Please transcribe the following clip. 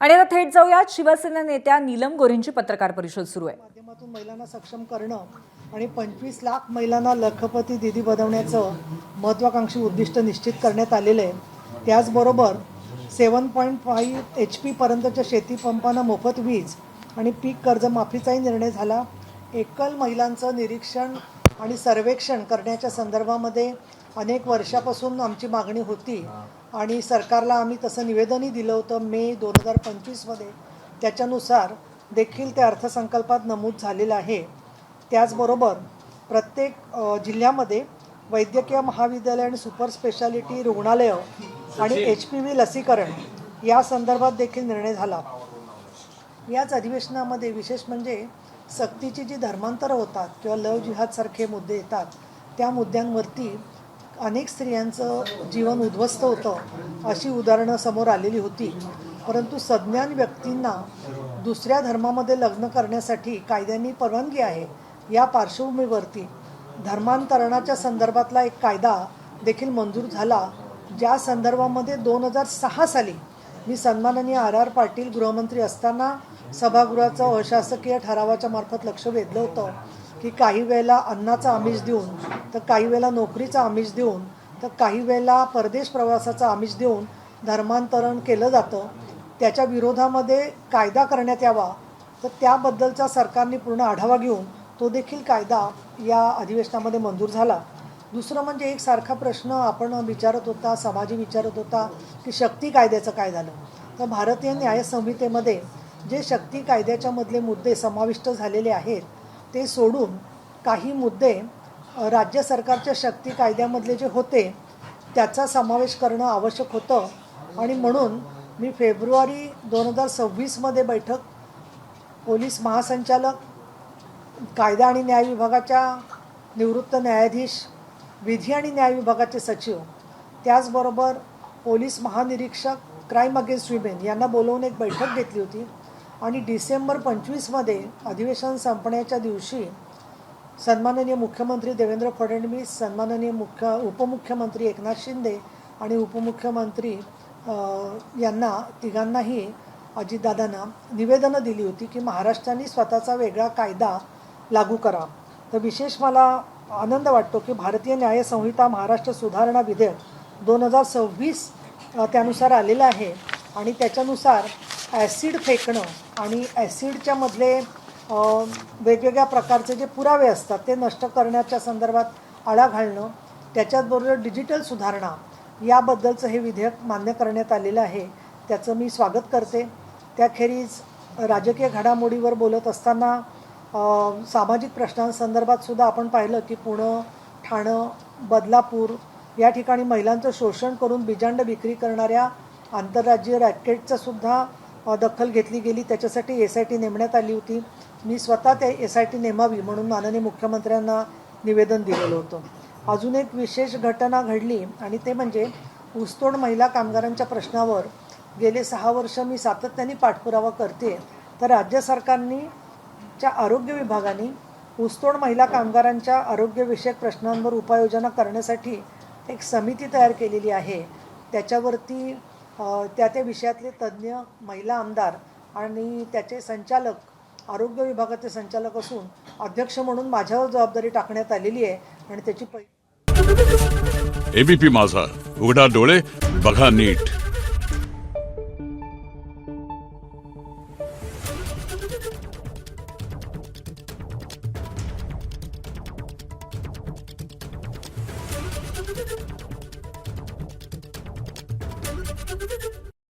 आणि आता थेट जाऊयात शिवसेना नेत्या नीलम गोऱ्हेंची पत्रकार परिषद सुरू आहे। माध्यमातून महिलांना सक्षम करणं आणि 25 लाख महिलांना लखपती दीदी बनवण्याचं महत्त्वाकांक्षी उद्दिष्ट निश्चित करण्यात आलेलं आहे। त्याचबरोबर 7.5 HP पर्यंतच्या शेती पंपांना मोफत वीज आणि पीक कर्जमाफीचाही निर्णय झाला। एकल महिलांचं निरीक्षण आणि सर्वेक्षण करण्याच्या संदर्भामध्ये अनेक वर्षापासून आमची मागणी होती आणि सरकारला आम्ही तसं निवेदनही दिलं होतं मे 2025 मध्ये। त्याच्यानुसार देखील ते अर्थसंकल्पात नमूद झालेलं आहे। त्याचबरोबर प्रत्येक जिल्ह्यामध्ये वैद्यकीय महाविद्यालय आणि सुपर स्पेशालिटी रुग्णालयं आणि HPV लसीकरण या संदर्भात देखील निर्णय झाला। याच अधिवेशनामध्ये विशेष म्हणजे सक्तीची जी धर्मांतरं होतात किंवा लव जिहादसारखे मुद्दे येतात त्या मुद्द्यांवरती अनेक स्त्रियांचं जीवन उद्ध्वस्त होतं अशी उदाहरणं समोर आलेली होती। परंतु सज्ञान व्यक्तींना दुसऱ्या धर्मामध्ये लग्न करण्यासाठी कायद्याने परवानगी आहे। या पार्श्वभूमीवरती धर्मांतरणाच्या संदर्भातला एक कायदा देखील मंजूर झाला, ज्या संदर्भामध्ये 2006 साली मी सन्माननीय RR पाटील गृहमंत्री असताना सभागृहाचं अशासकीय ठरावाच्या मार्फत लक्ष वेधलं होतं की काही वेळेला अन्नाचं आमिष देऊन, तर काही वेळेला नोकरीचं आमिष देऊन, तर काही वेळेला परदेश प्रवासाचं आमिष देऊन धर्मांतरण केलं जातं। त्याच्या विरोधामध्ये कायदा करण्यात यावा, तर त्याबद्दलचा सरकारने पूर्ण आढावा घेऊन तो देखील कायदा या अधिवेशनामध्ये मंजूर झाला। दुसरं म्हणजे एक सारखा प्रश्न आपण विचारत होता, समाजी विचारत होता की शक्ती कायद्याचं काय झालं। तर भारतीय न्याय संहितेमध्ये जे शक्ती कायद्याच्या मधले मुद्दे समाविष्ट झालेले आहेत ते सोडून काही मुद्दे राज्य सरकारच्या शक्ती कायद्यामधले जे होते त्याचा समावेश करणं आवश्यक होतं आणि म्हणून मी फेब्रुवारी 2026 मध्ये बैठक पोलीस महासंचालक, कायदा आणि न्याय विभागाच्या निवृत्त न्यायाधीश, विधी आणि न्याय विभागाचे सचिव, त्याचबरोबर पोलीस महानिरीक्षक क्राईम अगेन्स्ट विमेन यांना बोलवून एक बैठक घेतली होती आणि डिसेंबर 25 मध्ये अधिवेशन संपण्याच्या दिवशी सन्माननीय मुख्यमंत्री देवेंद्र फडणवीस, सन्माननीय उपमुख्यमंत्री एकनाथ शिंदे आणि उपमुख्यमंत्री यांना तिघांनाही अजितदादांना निवेदनं दिली होती की महाराष्ट्राने स्वतःचा वेगळा कायदा लागू करा। तर विशेष मला आनंद वाटतो की भारतीय न्याय संहिता महाराष्ट्र सुधारणा विधेयक 2026 त्यानुसार आलेलं आहे आणि त्याच्यानुसार ॲसिड फेकणं आणि ॲसिडच्या मधले वेगवेगळ्या प्रकारचे जे पुरावे असतात ते नष्ट करण्याच्या संदर्भात आळा घालणं, त्याच्याचबरोबर डिजिटल सुधारणा याबद्दलचं हे विधेयक मान्य करण्यात आलेलं आहे। त्याचं मी स्वागत करते। त्याखेरीज राजकीय घडामोडीवर बोलत असताना सामाजिक प्रश्नांसंदर्भात सुद्धा आपण पाहिलं की पुणे, ठाणे, बदलापूर या ठिकाणी महिलांचं शोषण करून बिजांड विक्री करणाऱ्या आंतरराज्यीय रॅकेटचं सुद्धा दखल घेतली गेली। त्याच्यासाठी SIT नेमण्यात आली होती। मी स्वतः त्या SIT नेमावी म्हणून माननीय मुख्यमंत्र्यांना निवेदन दिलेलं होतं। अजून एक विशेष घटना घडली आणि ते म्हणजे ऊसतोड महिला कामगारांच्या प्रश्नावर गेले 6 वर्ष मी सातत्याने पाठपुरावा करते। तर राज्य सरकारने च्या आरोग्य विभागाने ऊसतोड महिला कामगारांच्या आरोग्यविषयक प्रश्नांवर उपाययोजना करण्यासाठी एक समिती तयार केलेली आहे। त्याच्यावरती त्या विषयातले तज्ज्ञ महिला आमदार आणि त्याचे संचालक आरोग्य विभागाचे संचालक असून अध्यक्ष म्हणून माझ्यावर जबाबदारी टाकण्यात आलेली आहे आणि त्याची ABP माझा, उघडा डोळे बघा नीट।